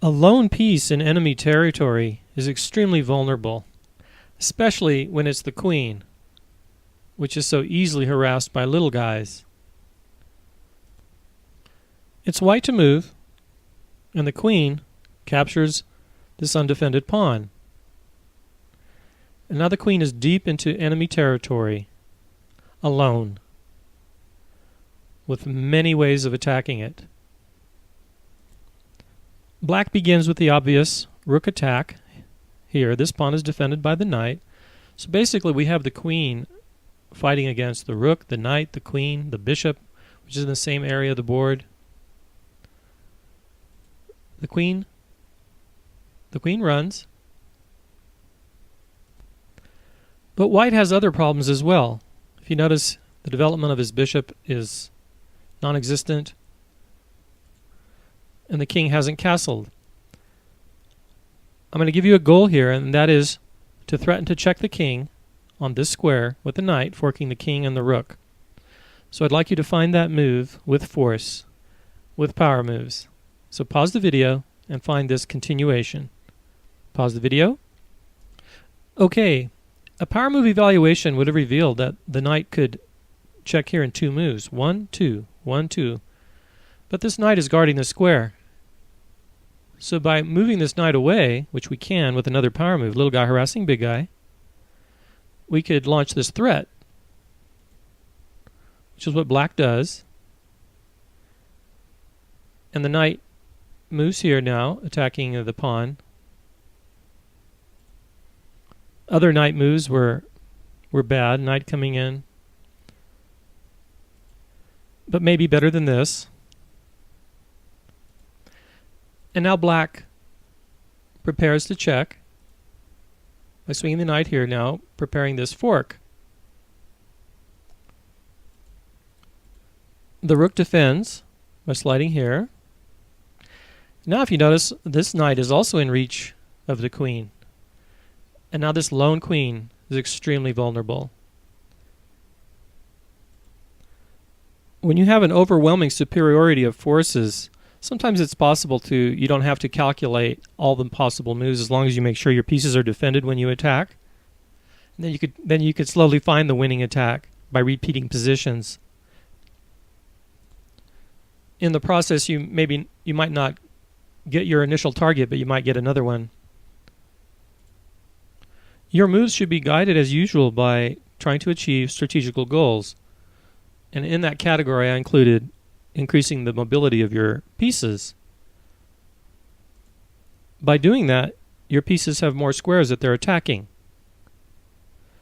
A lone piece in enemy territory is extremely vulnerable, especially when it's the queen, which is so easily harassed by little guys. It's white to move, and the queen captures this undefended pawn. And now the queen is deep into enemy territory, alone, with many ways of attacking it. Black begins with the obvious rook attack. Here, this pawn is defended by the knight. So basically we have the queen fighting against the rook, the knight, the queen, the bishop, which is in the same area of the board. The queen runs. But white has other problems as well. If you notice, the development of his bishop is non-existent, and the king hasn't castled. I'm going to give you a goal here, and that is to threaten to check the king on this square with the knight, forking the king and the rook. So I'd like you to find that move with force, with power moves. So pause the video and find this continuation. Pause the video. Okay, a power move evaluation would have revealed that the knight could check here in 2 moves. 1, 2, 1, 2. But this knight is guarding the square. So by moving this knight away, which we can with another power move, little guy harassing big guy, we could launch this threat, which is what black does. And the knight moves here now, attacking the pawn. Other knight moves were bad, knight coming in, but maybe better than this. And now black prepares to check by swinging the knight here now, preparing this fork. The rook defends by sliding here. Now if you notice, this knight is also in reach of the queen. And now this lone queen is extremely vulnerable. When you have an overwhelming superiority of forces, sometimes it's possible you don't have to calculate all the possible moves as long as you make sure your pieces are defended when you attack. And then you could slowly find the winning attack by repeating positions. In the process, you might not get your initial target, but you might get another one. Your moves should be guided as usual by trying to achieve strategical goals. And in that category I included increasing the mobility of your pieces. By doing that, your pieces have more squares that they're attacking.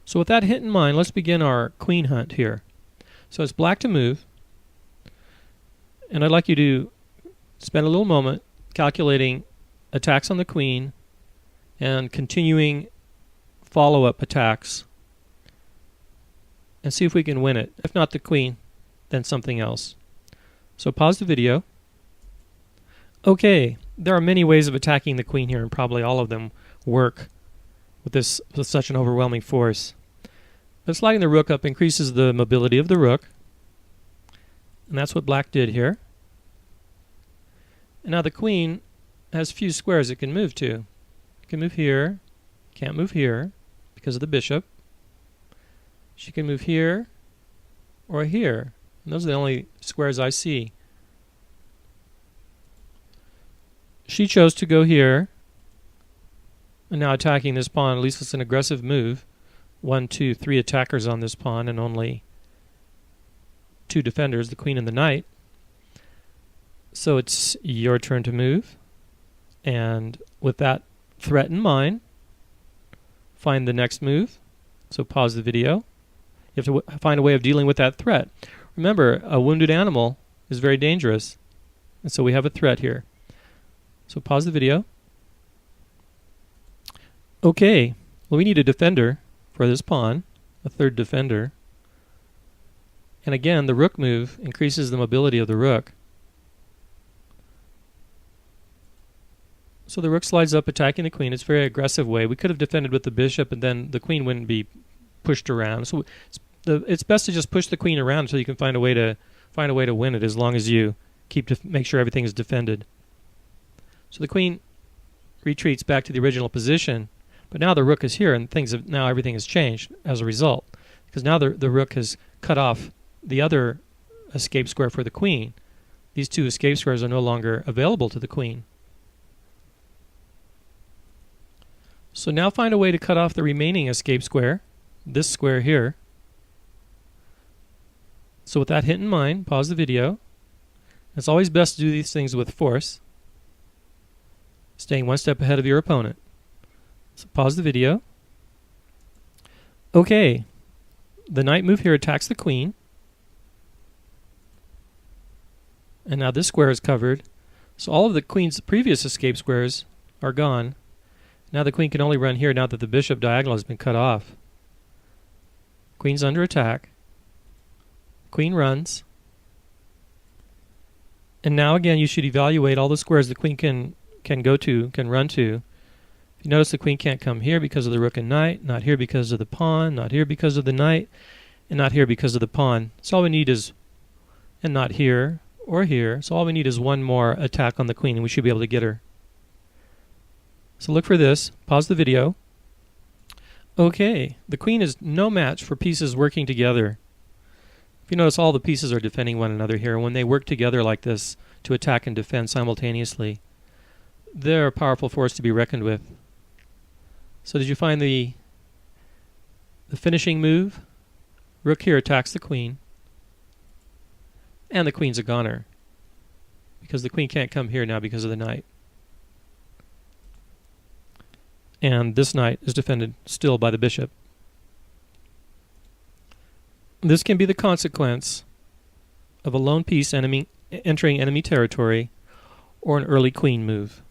So with that hint in mind, let's begin our queen hunt here. So it's black to move, and I'd like you to spend a little moment calculating attacks on the queen and continuing follow-up attacks and see if we can win it. If not the queen, then something else. So pause the video. Okay, there are many ways of attacking the queen here, and probably all of them work with such an overwhelming force. But sliding the rook up increases the mobility of the rook, and that's what black did here. And now the queen has few squares it can move to. It can move here, can't move here because of the bishop. She can move here or here, and those are the only squares I see. She chose to go here, and now attacking this pawn. At least it's an aggressive move. 1, 2, 3 attackers on this pawn and only 2 defenders, the queen and the knight. So it's your turn to move, and with that threat in mind, find the next move. So pause the video. You have to find a way of dealing with that threat. Remember, a wounded animal is very dangerous, and so we have a threat here. So pause the video. Okay, well, we need a defender for this pawn, a third defender. And again, the rook move increases the mobility of the rook. So the rook slides up, attacking the queen. It's a very aggressive way. We could have defended with the bishop, and then the queen wouldn't be pushed around. So it's best to just push the queen around until you can find a way to win it, as long as you make sure everything is defended. So the queen retreats back to the original position. But now the rook is here, and everything has changed as a result, because now the rook has cut off the other escape square for the queen. These two escape squares are no longer available to the queen. So now find a way to cut off the remaining escape square, this square here. So with that hint in mind, pause the video. It's always best to do these things with force, staying one step ahead of your opponent. So pause the video. Okay, the knight move here attacks the queen. And now this square is covered. So all of the queen's previous escape squares are gone. Now the queen can only run here now that the bishop diagonal has been cut off. Queen's under attack. Queen runs. And now again you should evaluate all the squares the queen can run to. If you notice, the queen can't come here because of the rook and knight, not here because of the pawn, not here because of the knight, and not here because of the pawn. So all we need is, and not here or here, so all we need is one more attack on the queen and we should be able to get her. So look for this, pause the video. Okay, the queen is no match for pieces working together. If you notice, all the pieces are defending one another here. When they work together like this to attack and defend simultaneously, they're a powerful force to be reckoned with. So did you find the finishing move? Rook here attacks the queen, and the queen's a goner, because the queen can't come here now because of the knight. And this knight is defended still by the bishop. This can be the consequence of a lone piece entering enemy territory or an early queen move.